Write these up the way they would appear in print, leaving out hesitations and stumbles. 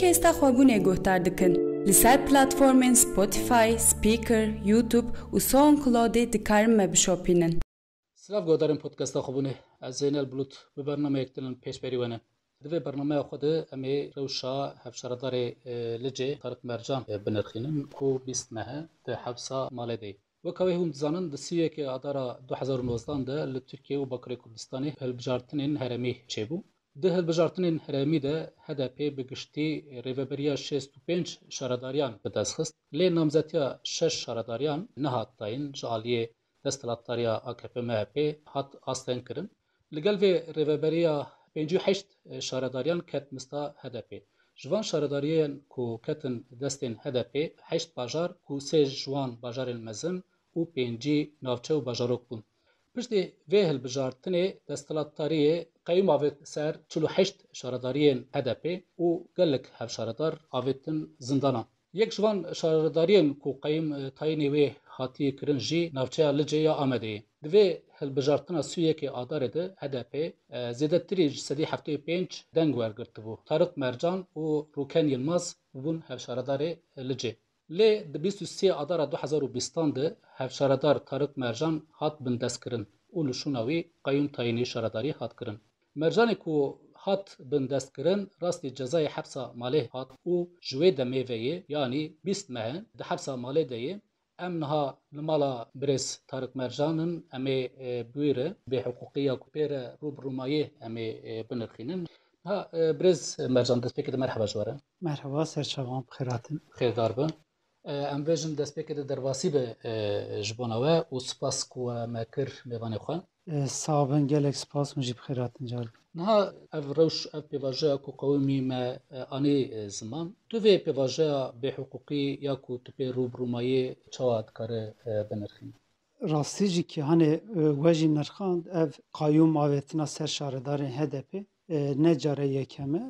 پۆدکەستە خۆبوونێ گۆتار دکن لەسەر پلاتفۆرمên Spotify, Spreaker, YouTube û SoundCloudê dikarin me bişopînin. Silav godarên podcasta xwe ez Zeynel Bulut bi bernameyek din pêşberî we ne. Di vê bernameya xwe de em ê rewşa hevşaradarê Licê Tarık Mercan binirxînin ku bîst mehe di hewsa malê de. Weka wê hûn dizanin di sîyekê adara 2019 de li Tirkiye û Bakurê Kurdistanê hilbijartinên herêmî çêbû. Di hilbijartinên herêmî de HDP bi giştî rêveberiya 65 şaredariyan bi dest xist. Lê namzetiya 6 şaredariyan nehat dayîn ji aliyê desthilatdariya AKP-MHP hat asten kirin. Li gel vê rêveberiya 58 şaredariyan ket mista HDP. Ji van şaredariyên ku ketin destên HDP 8 bajar ku 3 ji wan bajarên mezin û 5 navçe û bajarok bûn. Piştî vê hilbijartinê desthilatdariyê qeyûm avêt ser 48 şaredariyên HDP û gelek hevşaredar avêtin zindanan. Yek ji van şaredariyên ku qeyûm tayinê wê hatiye kirin jî navçeya Licê ya Amedeyê. Di vê hilbijartina Sûyekê Adarê de HDP zêdetirî ji sedî 75 deng wergirtibû. Tarık Mercan û Rûken Yilmaz bûn hevşaredarê Licê. Lê di 23 Adara 2020 de hevşaredar Tarık Mercan hat bindestkirin û li şûna wî qeyûm tayinî şaredarî hat kirin. Mercanê ku hat bindestkirin rastî cezayê hepsa malê hat û ji wê demê veyê yanî 20 mehe di hepsa malê de yê em niha li mala Birêz Tarık Mercanın em ê bûyre bêhiqûqiya ku pê re rûbirûmayê em ê binirxînin. Ha Birêz Mercan destpêkê de merheba ji we re. Merhaba serçavan bixêratin. Xêrdar bin. Em bêjin destpêkê de derbasî be ji bona we û spas ku me kir mêvanê xwe. Sağ bin gelek spas min jî bixêratin cal. Niha ev rewş ev pêvajeya ku qewimî me anî ziman. Tu vê pêvajeya bêhiqûqî ya ku tu pê rûbirûmayê çawa dikare binirxîn? Rastî jî ki hanê we jî nirxand ev qeyûm avêtina ser şaredarên HDP ne care yekem e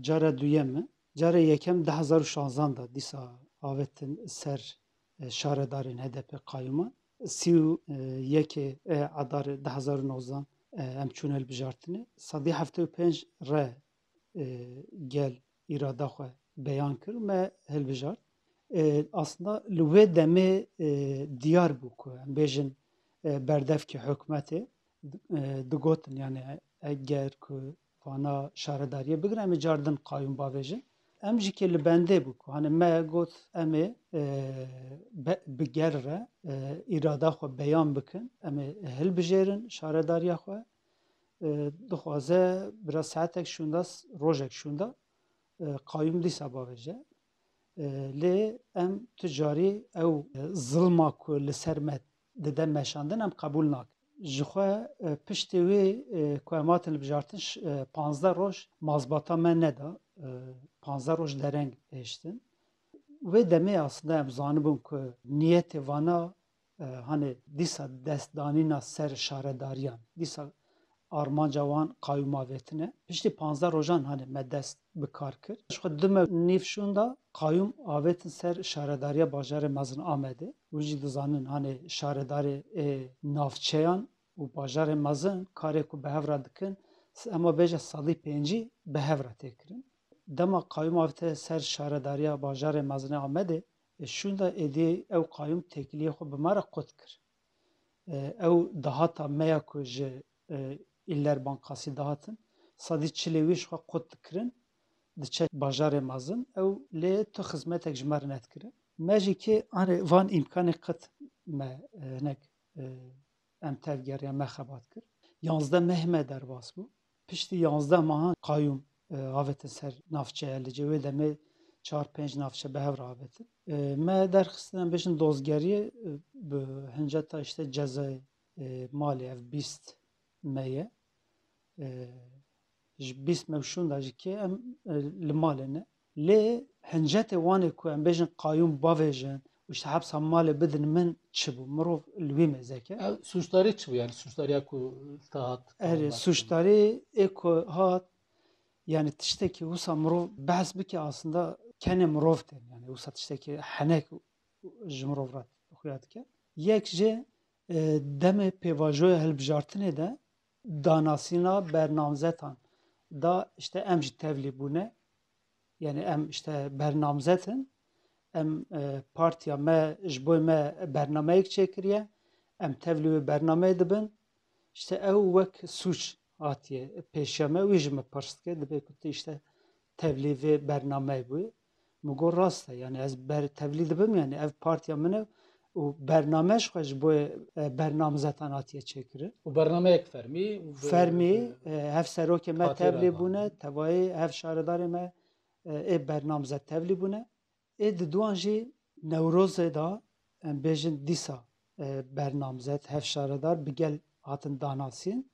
cara duyem e. Cara yekem 2016 da dîsa avêtin ser şaredarên HDP qeyûman. Sî û yekê Adarê 2019 em çûne hilbijartinê. Sedî 75 re gel îrada xwe beyan kir me hilbijart. Aslında li wê demê diyar bû ku em bêjin berdevkê hikûmetê digotin yani eger ku vana şaredariyê bigire em ê cardin qeyûm bavêjin. Em jî kê li bendê bû ku hani me got em ê bi ger re îrada xwe beyan bikin, em ê hilbijêrin şaredariya xwe. Dixwaze bira saetek şûnda rojek şûnda qeyûm dîsa bavêje. Lê em tu carî ew zilma ku li ser me dide meşandin em qebûl nakin. Ji xwe piştî wê ku em hatin hilbijartin 15 roj mazbata me neda. 15 roj dereng hêştin. Wê demê aslında em zanibûn ku niyetê vana hani dîsa destdanîna ser şaredariyan dîsa armanca wan qeyûm avêtine. Piştî 15 rojan hani me dest bi kar kir. Ji xwe dime nîv şûnda qeyûm avêtin ser şaredariya bajarê mezin Amedê. Hûn jî dizanin hani şaredarê navçeyan û bajarê mezin karê ku bi hev re dikin ema bêje salî pêncî bi hev re tê kirin. Dema qeyûm avête ser şaredariya bajarê mezinê Amedê şûnda êdî ew qeyûm têkiliyê xwe bi me re qut kir. Ew dahata me ya ku ji îler bankasî dahatin sedî çilê wî ji xwe qut dikirin diçe bajarê mezin ew lê tu xizmetek ji me re nedikire. Me jî kê hani van îmkanê qit me hinek em tevgeriya me xebat kir. 11 meh me derbas bû. Piştî 11 mehan qeyûm avêtin ser navçeya Licê wê demê 4-5 navçe bi hev re avêtin. Me derxistin em bêjin dozgeriyê bi hinceta işte cezayê malê ev 20 meye ji 20 mev şûnda jî kê em li malê ne. Lê hincetê wanê ku em bêjin qeyûm bavêjin û işte hepsa malê bidin min çi bû? Mirov li wî mêzeke. Suçdarî çi bû yani suçdariya ku te hat? Erê suçdarî ê ku hat yani tiştekî wisa mirov behs bike aslında kenê mirov tên yani wisa tiştekî henek ji mirov re xuya dike. Yek jê demê pêvajoya hilbijartinê de danasîna bernamzetan da işte em jî tevlî bûne Yani em işte bernamzetin em partiya me ji bo me bernameyek çêkiriye em tevlî wê bernameyê dibin işte ew wek suç hatiye pêşiya me wî ji me pirs dike dibe ku tu işte tevlî vê bernameyê bûyî min got rast e yani ez tevlî dibim yani ev partiya min e û bernameş xwe ji bo bernamzetan hatiye çêkirin û bernameyek fermî fermî hev serokê me Hatî tevlî Revan. bûne tevayê hev şaredarê me ê bernamzet tevlî bûne ê di duan jî Newrozê da em bêjin dîsa bernamzet hev şaredar bi gel hatin danasîn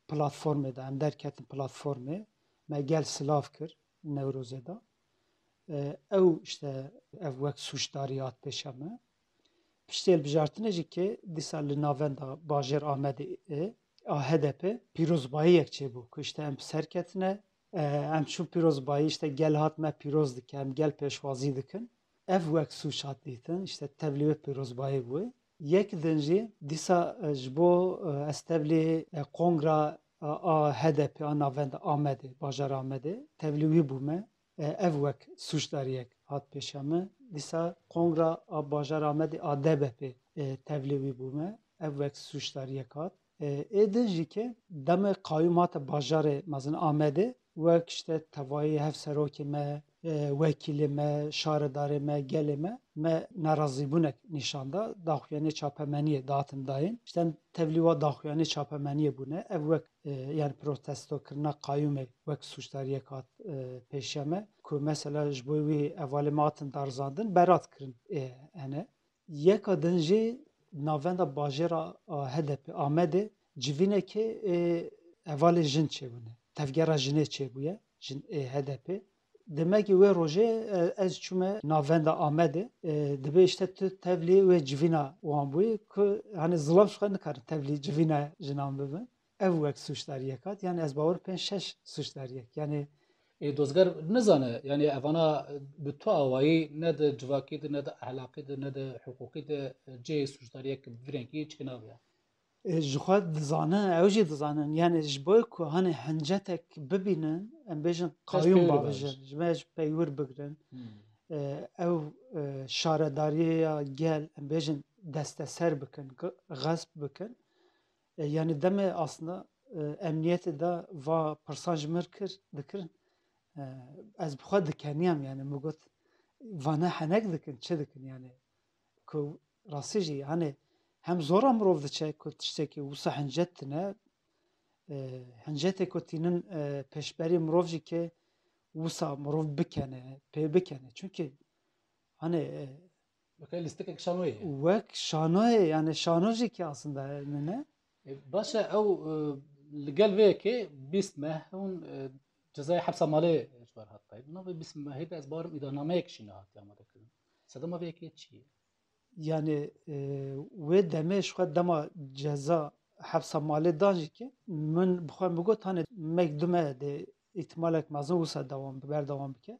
platformê de em derketin platformê me gel silav kir Newrozê da ew işte ev wek sûcdarî hat pêşa me piştî hilbijartinê jî kê dîsa li navenda bajêr Amedê a HDP pîrozbayiyek çêbû ku işte em serketine em çû pîrozbayî işte gel hat me pîroz dike em gel pêşwazî dikin ev wek sûç hat dîtin işte tevlî wê pîrozbayî bûye yek din jî dîsa ji bo ez tevlî kongra a HDP a navenda Amedê bajara Amedê tevlî wî bûme ev wek sûcdariyek hat pêşa me dîsa kongra a bajara Amedê a DBP tevlî wî bûme ev wek sûcdariyek hat ê din jî ke demê qayûm hate bajarê mezin Amedê wek işte tevayê hev serokê me wekîlê me şaredarê me gelê me nerazîbûnek nîşanda daxuyanê çapemeniyê datin dayîn işte tevlî wa daxuyanê çapemeniyê bûne ev wek yani protestokirina qayûmê wek sûcdariyek hat pêşiya me ku mesela ji bo wî evalê me hatin darzandin berat kirin hene yeka din jî navenda bajêra HDP Amedê civînekê evalê jin çêbûne tevgera jinê çêbûye jin HDP demekî wê rojê ez çûme navenda Amedê dibe işte tu tevlî wê civîna wan bûyî ku hani zilam ji xwe nikarin tevlî civîna jinan bibin ev wek sûcdariyek hat yani ez bawer pênc şeş sûcdariyek yani dozger nizane yani evana bi tu awayî ne de civakî de ne de ehlaqî de ne de hukukî de cê sûcdariyek virengî çikinabiye ji xwe dizanin ew jî dizanin yani ji bo ku hani hincetek bibînin em bêjin qayûm bavêjin ji me ji peywir bigirin ew şaredariya gel em bêjin desteser bikin gasp bikin yani demê aslında emniyetê de va pirsan ji mir dikirin ez bi xwe dikeniyam yani min got vane henek dikin çi dikin yani ku rastî jî hani hem zora mirov diçe ku tiştekî wisa hincet tune hincetê ku tînin pêşberî mirov jî kê wisa mirov bikene pê bikene çünkü hani listekek şanoyê wek şanoyê yani şano jî kê aslında ne başa ew li gel vêyekê bîst meh hûn cezayê hepsa malê ji ber hat dayîn navê bîst mehê de ez barim îdanameyek jî nehatiye amade kirin sedema vêyekê çi ye yani wê demê ji xwe dema ceza hepsa malê dan jî kê min bi xwe bigot hani mek du me de îhtimalek mezin wisa berdewam bike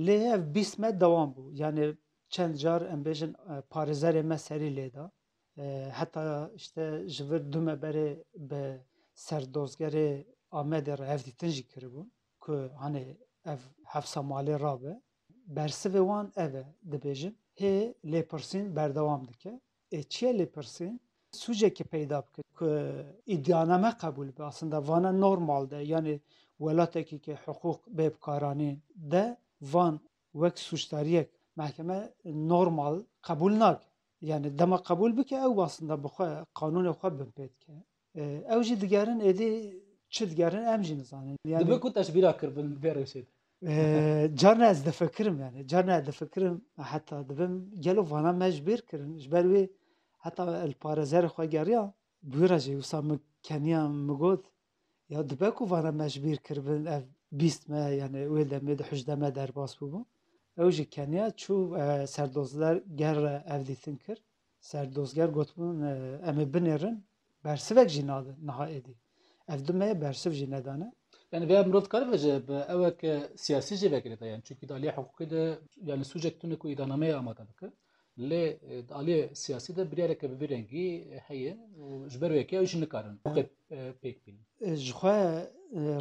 lê ev bîst me dewam bû yani çend car em bêjin parêzerê me serî lêda heta işte ji vir du me berê bi serdozgerê Amedê re hevdîtin jî kiribûn ku hani ev hepsa malê rabe bersivê wan ev e dibêjin hê lêpirsîn berdewam dike çi ye lêpirsîn sûcekê peyda bike ku îddianame qebûl be aslında vana normal de yani welatekî ke hukuk bê bikaranîn de van wek sûcdariyek mehkeme normal qebûl nake yani dema qebûl bike ew aslında bi xwe qanûnê xwe bin pê dike ew jî digerin êdî çi digerin em jî nizanin dibe ku teşbîra kirbin vê rewşê de carna ez difikirim yani carna ez difikirim heta dibim gelo vana me ji bîr kirin ji ber wê heta el parêzerê xwe geriya bûra jî wisa min keniya min got ya dibe ku vana me ji bîr kiribin ev bîst me yani wê demê di hûjdê me derbas bûbû ew jî keniya çû serdozger re ev dîtin kir serdozger gotbûn em ê binêrin bersivek jî nadin niha êdî ev du me bersiv jî nedane yani veya mirov dikare veje bi ewek siyasî jî vekirî de yani çünkü aliyê hukukî de yani sûcek tune ku îdanameyê amade dike lê aliyê siyasî de biryareke bi vî rengî heye û ji ber wê yekê ew jî nikarin pêk bînin ji xwe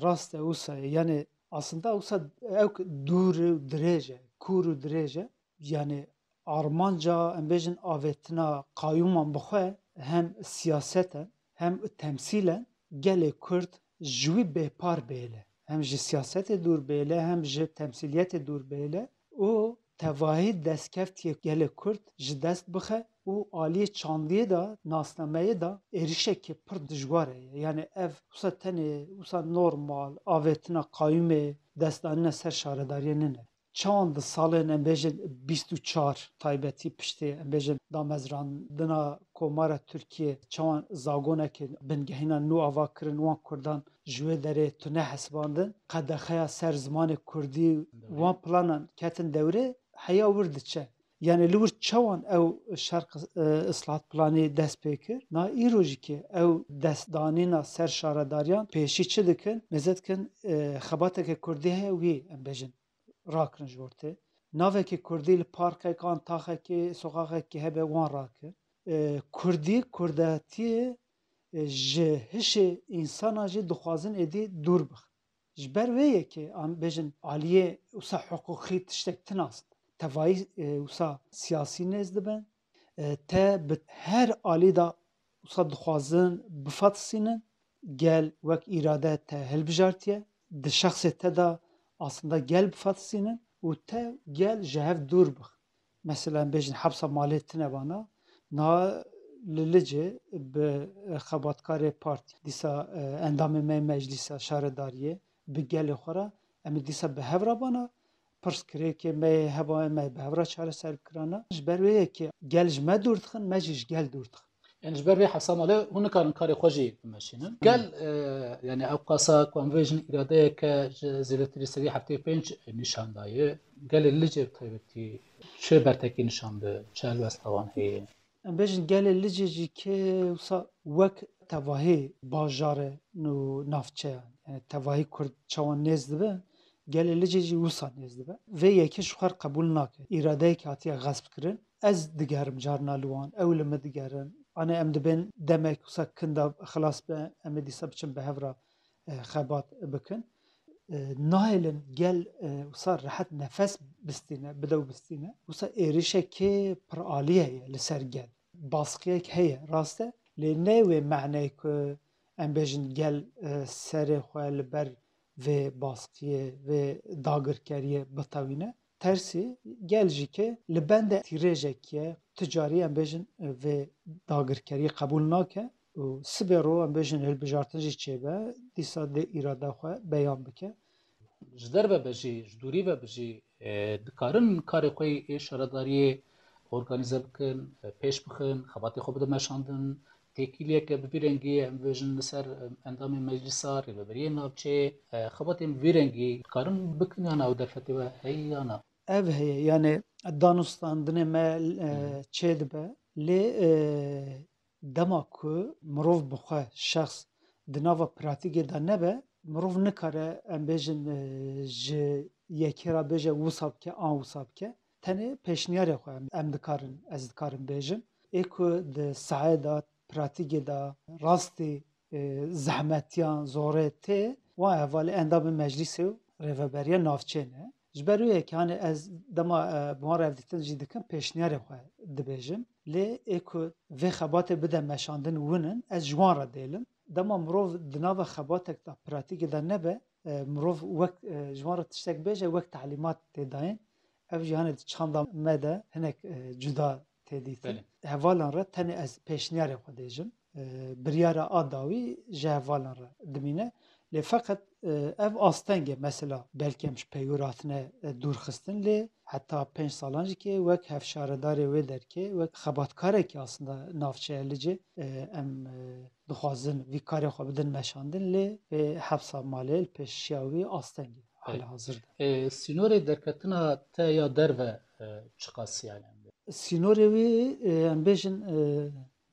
rast e wisa yani aslında olsa ev dur derece kuru derece yani Armanca embejin avetina kayyuman bixwe hem siyaseten hem temsilen gelê Kurd ji wî bêpar bêle. Hem ji siyasetê dûr bêle hem ji temsiliyetê dûr bêle û tevahî destkeftiyê gelê Kurd ji dest bixe û aliyê çandiyê da nasnameyê da êrişekê pir dijwar heye. Yani ev wisa tenê wisa normal avêtina qayyumê destdanîna ser şaredariyê nine. Çawan di salên em bêjin 24 taybetî piştê em bêjin damezrandina komara Tirkiye çawan zagonekê bingehîna nû ava kirin wan Kurdan ji wê derê tune hesibandin qedexeya ser zimanê Kurdî wan planan ketin dewrê heya wir diçe. Yani li wir çawan ew şerq islahat planê dest pê kir na îro jî ki ew destdanîna ser şaredariyan pêşî çi dikin mêze dikin xebatekê Kurdî heye wî em bêjin rakirin ji ortê. Navekê Kurdî li parkekan taxekê soqaxekê hebe wan rakin. Kurdî Kurdatiyê ji hişê însana jî dixwazin êdî dûr bix. Ji ber wê yekê em bêjin aliyê wisa hiqûqî tiştek tin ast. Tevahî wisa siyasî nêz dibin. Te bi her alî da wisa dixwazin bifatisînin gel wek îrade te hilbijartiye. Di şexsê te da aslında gel bifatisînin û te gel ji hev dûr bix. Mesela em bêjin hepsa malê tune vana na li Licê bi xebatkarê partî dîsa endamê me meclîsa şaredariyê bi gelê xwe re em ê dîsa bi hev re bana pirsgirêkê me heva me bi hev re çareser kirana ji ber wê yekê gel ji me dûr dixin me jî ji gel dûr dixin. Yani ji ber vê hesa malê hûn nikarin karê xwe jî bimeşînin. Gel yani ew qasa ku em vêjin îradeyeke ji zêdetirî serî heftê pênc nîşan daye. Gelê Licê taybetî çi bertekî nîşan di, çi helbestawan heye? Em bêjin gelê Licê jî kê wisa wek tevahî bajarê û navçeyan yani tevahî Kurd çawan nêz dibin gelê Licê jî wisa nêz dibe. Vê yekê ji xwe qebûl nake. İradeyekê hatiye xesb kirin. Ez digerim carna li wan, ew li min digerin. Anê em dibên demek wisa kin da xilas be em ê dîsa biçin bi hev re xebat bikin. Nahêlin gel wisa rehet nefes bistîne, bidew bistîne. Wisa êrişekê pir alî heye li ser gel. Baskiyek heye rast e lê nê wê meعنeyê ku em bêjin gel serê xwe li ber vê baskiyê vê dagirkeriyê bitewîne. Tersî gel jî kê li bende tîrêjekê ticarî em bêjin vê dagirkeriyê qebûl nake û sibê ro em bêjin hilbijartin jî çêbe dîsa dê îrada xwe beyan bike. Ji derve be jî ji dûrî ve bi jî dikarin karê xwe ê şaredariyê organize bikin, pêş bixin, xebatê xwe bide meşandin, têkîliyeke bi vî rengî em bêjin li ser endamê meclîsa rêveberiyê navçeyê xebatên bi vî rengî dikarin bikin yana ew derfetê we heye yana? Ev heye yani danûstandinê me çê dibe lê dema ku mirov bi xwe şexs di nava pratikê de nebe mirov nikare em bêjin ji yekê re bêje wisa bike an wisa bike tenê pêşniyarê xwe em dikarin ez dikarim bêjim ê ku di saheyê de pratikê de rastî zehmetiyan zorê tê wan hevalî endamê meclîsê û rêveberiya navçê ne. Ji ber wê yekê hani ez dema bi wan revdîtin jî dikim pêşniyarê xwe dibêjim lê ê ku vê xebatê bide meşandin winin ez ji wan re dêlim. Dema mirov di nava xebatek de pratikê de nebe mirov wek ji wan re tiştek bêje wek telîmat tê dayên ev jî hani çanda me de hinek cuda tê dîtin. Hevalan re tenê ez pêşniyarê xwe dêjim. Biryara a dawî ji hevalan re dimîne. Lê feqet ev astengê mesela belkî em ji peyvê hatine dûrxistin lê heta 5 salan jî kê wek hevşaredarê wê derkê wek xebatkarekî aslında navçeya Licê em dixwazin vî karê xwe bidin meşandin lê vê hepsa malê li pêşiya wî astengê halihazirda. Sînorê derketina te ya derve çi qas yani? Sînorê wê em bêjin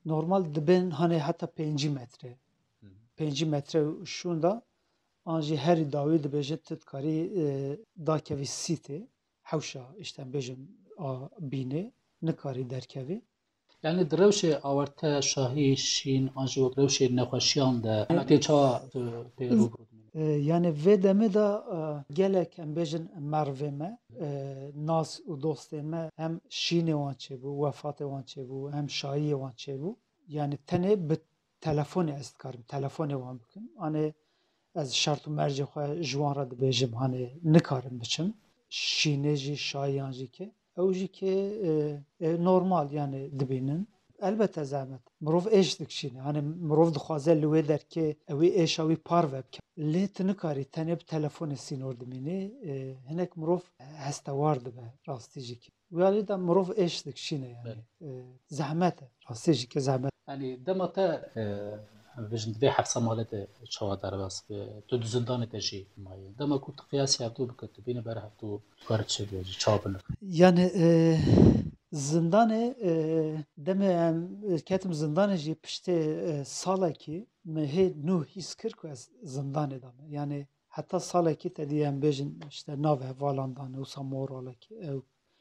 normal dibin hani heta 5 metre. 5 metre şunda an jî herî dawî dibêje tu dikarî dakevî sîtê hewşa işte em bêjin a bînê nikarî derkevî. Yani di rewşê awarte şahî şîn an jî wek rewşê nexweşiyan de tê çawa pê rûbirû dimîne? Yani ve deme de gelek em bejin merve me nas û dostê me hem şînê wan çêbû, wefatê wan çêbû, hem şayiyê wan çêbû. Yani tenê bi telefonê ez dikarim, telefonê wan bikim. Hani ez şert û mercê xwe ji wan re dibêjim hani nikarim biçim. Şînê jî şayiyan jî ke. Ew jî ke normal yani dibînin. Elbette zehmet. Mirov êş dikişîne. Hani mirov dixwaze li wê derkê ew ê êşa wî parve bike. Lê tu nikarî tenê bi telefonê sînor dimînî. Hinek mirov hestewar dibe rastî jî ke. Wê alî de mirov êş dikişîne yani. Zehmet e. Rastî jî ke zehmet. Yani dema te bejin divê hefsa malê de çawa derbas be tu di zindanê de jî maye. Dema ku tu qiyasî hevdû bike tu bînî ber hevdû dikare çêbêjî çawa binir. Yani zindanê demê em ketim zindanê jî piştê salekî me hê nû hîs kir ku ez zindanê de me. Yani heta salekî te dî em bêjin işte nav hevalandanê wisa moralekî ew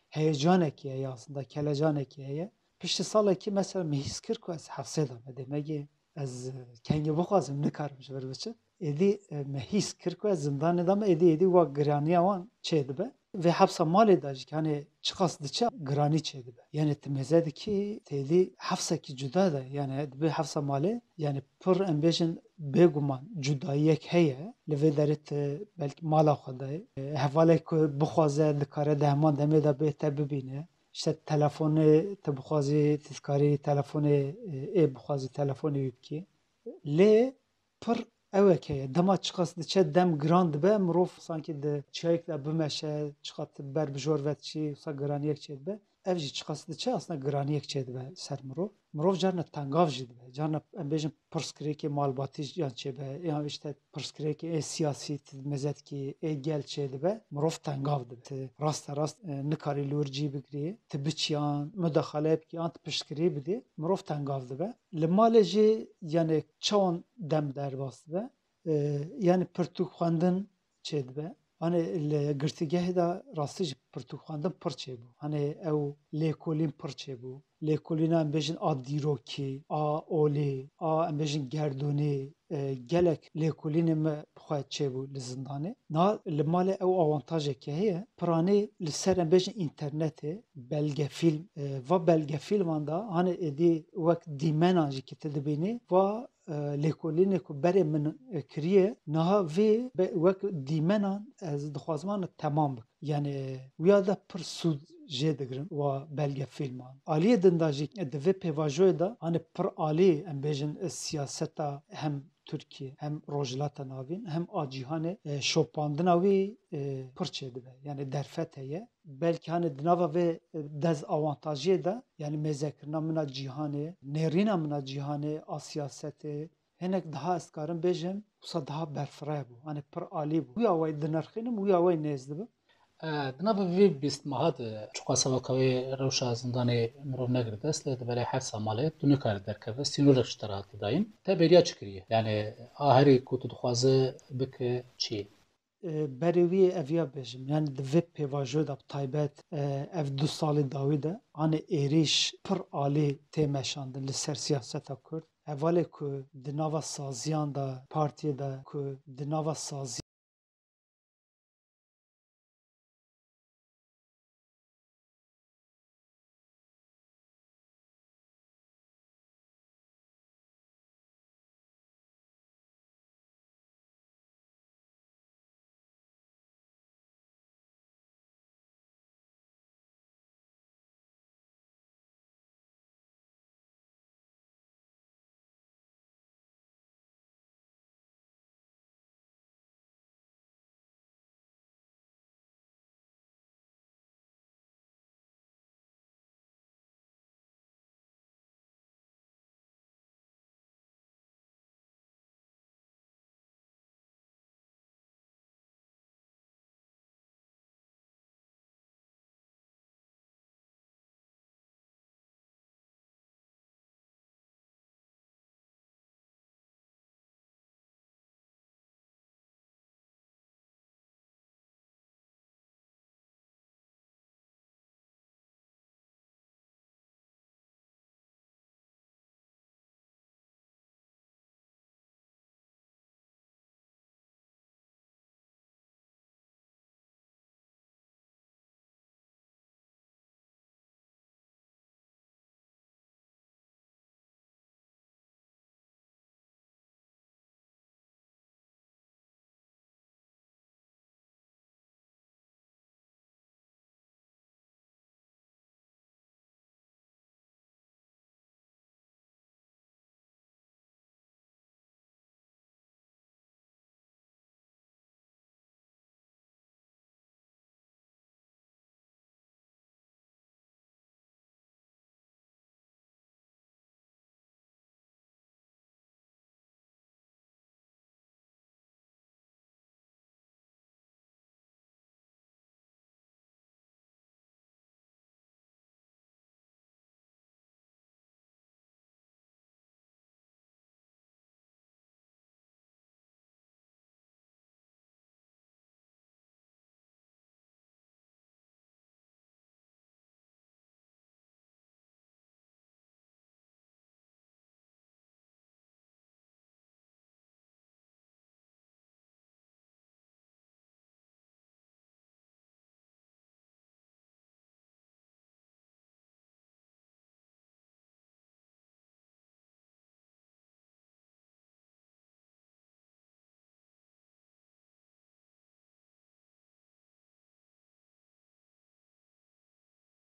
heyecanekî heye aslında kelecanekî heye. Piştî salekî mesela me hîs kir ku ez hefsê de me demekî ez kengî bixwazim nikarim ji vir biçim. Êdî me hîs kir ku ez zindanê de me êdî wa giraniya wan çê dibe. Ve hepsa malê de jî hani çiqas diçe giranî çê dibe. Yani tu mêze dikî têdî hefsekî cuda de yani dibe hefsa malê yani pir em bêjin bêguman cudayiyek heye li vê derê tu belkî mala xwe de hevalek ku bixwaze dikare di heman demê de bê te bibîne. İşte telefonê tu bixwazî tu dikarî telefonê bixwazî telefonê wî bikî. Lê pir ewek heye dema çiqas diçe dem giran dibe mirov sankî di çiyayek de bimeşe çiqa tu ber bi jor ve diçî wisa giraniyek çê dibe ev jî çiqas diçe aslında giraniyek çê dibe ser mirov. Mirov carna tengav jî dibe. Carna em bêjin pirskirêkê malbatî yan çêbe yan işte pirskirêkê siyasî tu mêze dikî gel çê dibe mirov tengav dibe. Tu rasta rast nikarî li wir cî bigirî tu biçiyan müdaxale bikî yan tu piştgirî bidî mirov tengav dibe. Li malê jî yani çawan dem derbas dibe. Yani pirtûk xwendin çê dibe. Hani li girtîgehê de rastî jî pirtûk xwendin pir çêbû. Hani ew lêkolîn pir çêbû. Lêkolîna em bêjin a dîrokî, a olê, a em bêjin gerdûnê gelek lêkolînê me bixwe çêbû li zindanê. Niha li malê ew avantajekî heye. Piranî li ser em bêjin înternetê belgefîlm va belgefîlman da hani êdî wek dîmenan jî kê tu dibînî va lêkolînê ku berê min kiriye niha vê wek dîmenan ez dixwazim temam bikim. Yani wiya de pir sûd jê digirin wa belgefîlman. Aliyê din da jî di vê pêvajoyê de hani pir alî em bêjin siyaseta hem Türkiye hem rojhilata navîn hem a cîhanê şopandina wî pir çê dibe. Yani derfet heye. Belkî hani di nava vê dezavantajiyê de yani mêzekirina min a cîhanê, nêrîna min a cîhanê a siyasetê hinek daha ez dikarim bêjim wisa daha berfireh bû. Hani pir alî bû. Wiya wey dinirxînim wiya wey nêz dibim. Di nava vê bîstmeha de çiqa sevakawê rewşa zindanê mirov negir dest lê di belê hefsa malê tu nikarî derkeve sînorek ji te re hatî dayîn te bêriya çi kiriye? Yani a herî ku tu dixwaze bike çi? Berê wî ev ya bêjim yani di vê pêvajoyê de taybet ev du salê dawî de hani êrîş pir alî tê meşandin li ser siyaseta Kurd. Hevalê ku di nava saziyan da partiyê de ku di nava sazî